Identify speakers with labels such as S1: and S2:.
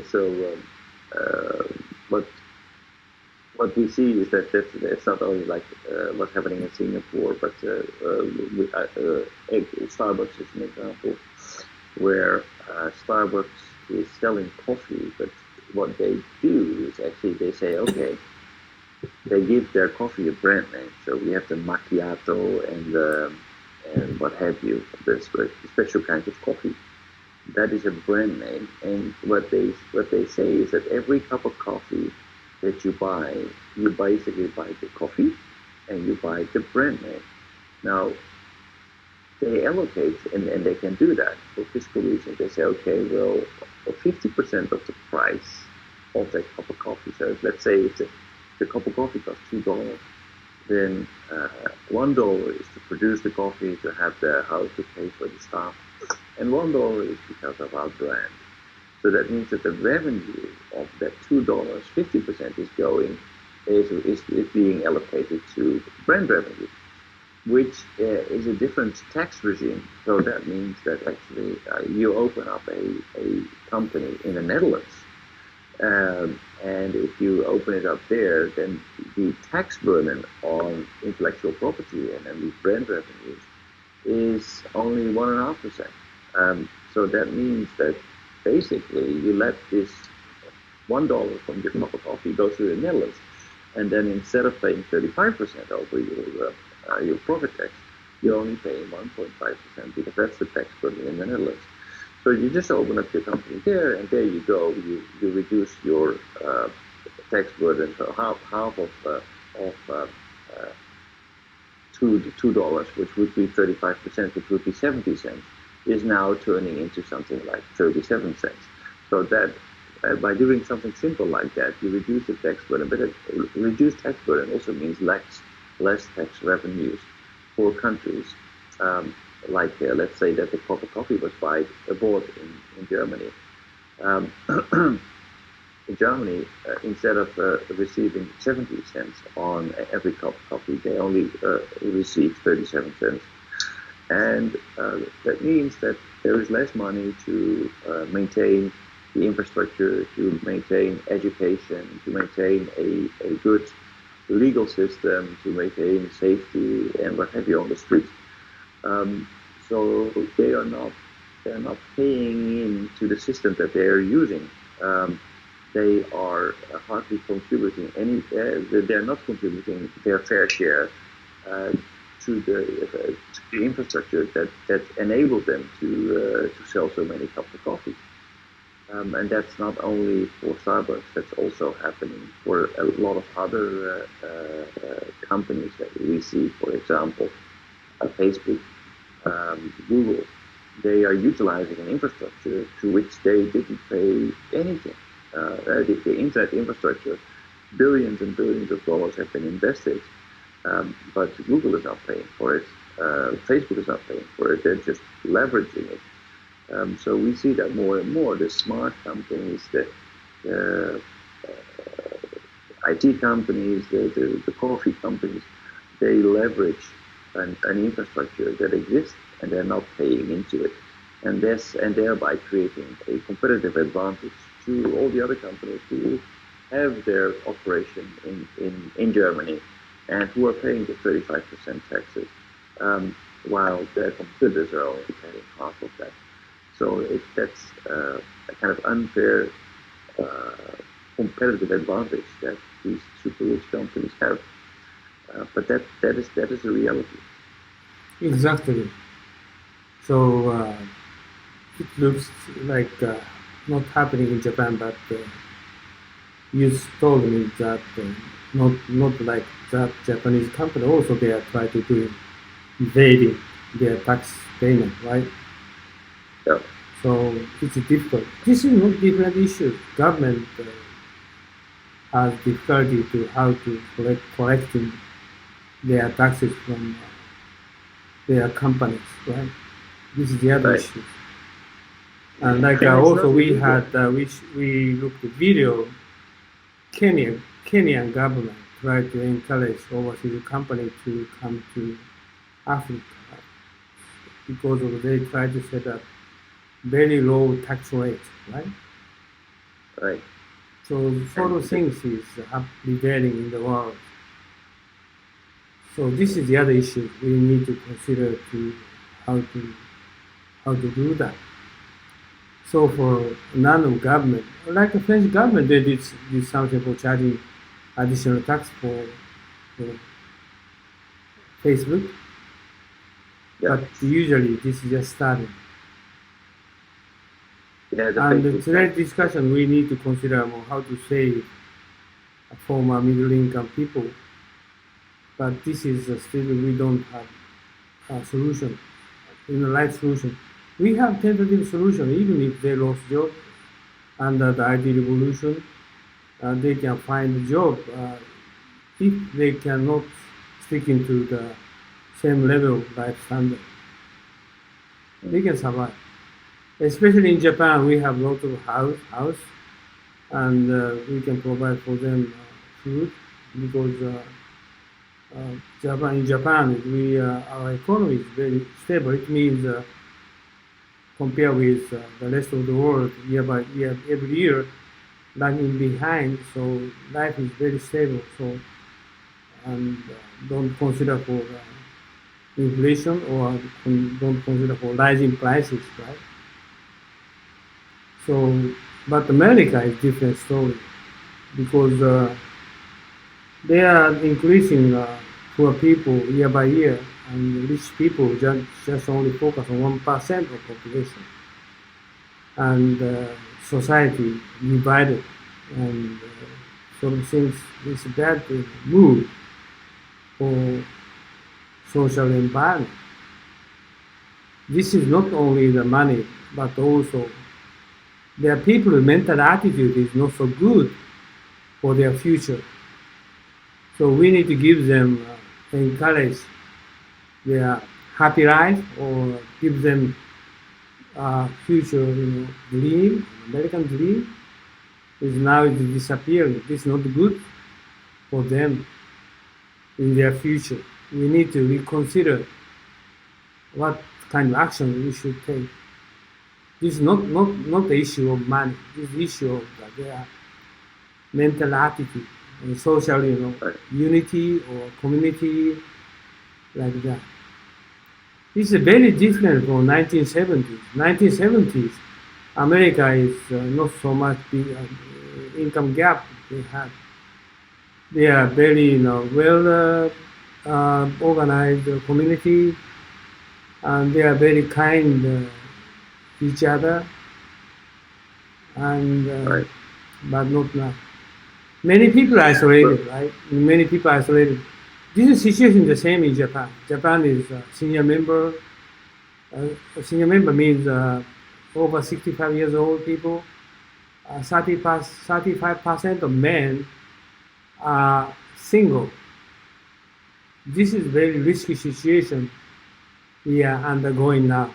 S1: So uh, what what we see is that it's not only like what's happening in Singapore, but Starbucks is an example where Starbucks is selling coffee, but what they do is actually they say, okay, they give their coffee a brand name. So we have the macchiato and what have you, the special kinds of coffee. That is a brand name, and what they say is that every cup of coffee that you basically buy the coffee and you buy the brand name. Now they allocate, and they can do that for fiscal reasons. They say, okay, well, 50% of the price of that cup of coffee. So let's say the cup of coffee costs $2, then $1 is to produce the coffee, to have the house to pay for the staff, and $1 is because of our brand. So that means that the revenue of that $2, 50% is going is being allocated to brand revenue, which is a different tax regime. So that means that actually you open up a company in the Netherlands, and if you open it up there, then the tax burden on intellectual property and the brand revenues is only 1.5%. So that means that basically you let this $1 from your cup of coffee go to the Netherlands, and then instead of paying 35% over your profit tax, you're only paying 1.5% because that's the tax burden in the Netherlands. So you just open up your company there, and there you go. You reduce your tax burden. So half of $2, which would be 35%, which would be 70 cents, is now turning into something like 37 cents. So that by doing something simple like that, you reduce the tax burden. But reduced tax burden also means less tax revenues for countries. Let's say that the cup of coffee was bought in Germany. Um, in Germany, instead of receiving 70 cents on every cup of coffee, they only receive 37 cents. And that means that there is less money to maintain the infrastructure, to maintain education, to maintain a good legal system, to maintain safety and what have you on the streets. So they're not paying into the system that they are using. They are hardly contributing they're not contributing their fair share to the infrastructure that enabled them to sell so many cups of coffee. And that's not only for Starbucks, that's also happening for a lot of other companies that we see, for example, Facebook, Google. They are utilizing an infrastructure to which they didn't pay anything. The internet infrastructure, billions and billions of dollars have been invested, but Google is not paying for it. Facebook is not paying for it. They're just leveraging it. So we see that more and more. The smart companies, the IT companies, the coffee companies, they leverage an infrastructure that exists, and they're not paying into it, and thereby creating a competitive advantage to all the other companies who have their operation in Germany and who are paying the 35% taxes, while their competitors are only paying half of that. So that's a kind of unfair competitive advantage that these super rich companies have. But that is the reality.
S2: Exactly. So it looks like not happening in Japan, but you told me that not like that Japanese company also they are trying to do evading their tax payment, right?
S1: Yeah,
S2: So it's difficult. This is not different issues. Government has difficulty to how to collecting their taxes from their companies, right? This is the other
S1: right.
S2: issue. And like
S1: And it's
S2: also
S1: not
S2: we
S1: illegal.
S2: had we looked at video. Kenyan government tried to encourage overseas company to come to Africa because of they try to set up very low tax rate, right?
S1: right.
S2: So sort
S1: And
S2: of things is prevailing in the world. So this is the other issue we need to consider to how to how to do that. So for non-government, like the French government, they did something for charging additional tax for Facebook,
S1: yeah,
S2: but usually this is just starting.
S1: yeah, the
S2: And
S1: Facebook
S2: today's
S1: tax.
S2: discussion, we need to consider more how to save former middle-income people. But this is still we don't have a solution, in the right solution. We have tentative solution, even if they lost job under the IT revolution, they can find a job if they cannot stick into the same level of life standard. They can survive. Especially in Japan, we have lots of house, and we can provide for them food because in Japan, our economy is very stable. It means compared with the rest of the world, year by year, every year, lagging behind. So life is very stable. So and don't consider for inflation or don't consider for rising prices, right? So, but America is different story because they are increasing poor people year by year, and rich people just only focus on 1% of population, and society divided, and sort of things it's a bad move for social environment. This is not only the money, but also their people's mental attitude is not so good for their future. So we need to give them, encourage their happy life or give them future, dream, American dream is now disappearing. This is not good for them in their future. We need to reconsider what kind of action we should take. This is not the issue of money. This is the issue of their mental attitude, and social,
S1: Right.
S2: unity or community, like that. This is very different from 1970s. 1970s, America is not so much big income gap they had. They are very, well organized community, and they are very kind each other, and
S1: Right.
S2: but not now. Many people are
S1: Well,
S2: isolated, right? Many people are isolated. This is situation the same in Japan. Japan is senior member. Senior member means over 65 years old people. 35% of men are single. This is very risky situation we are undergoing now.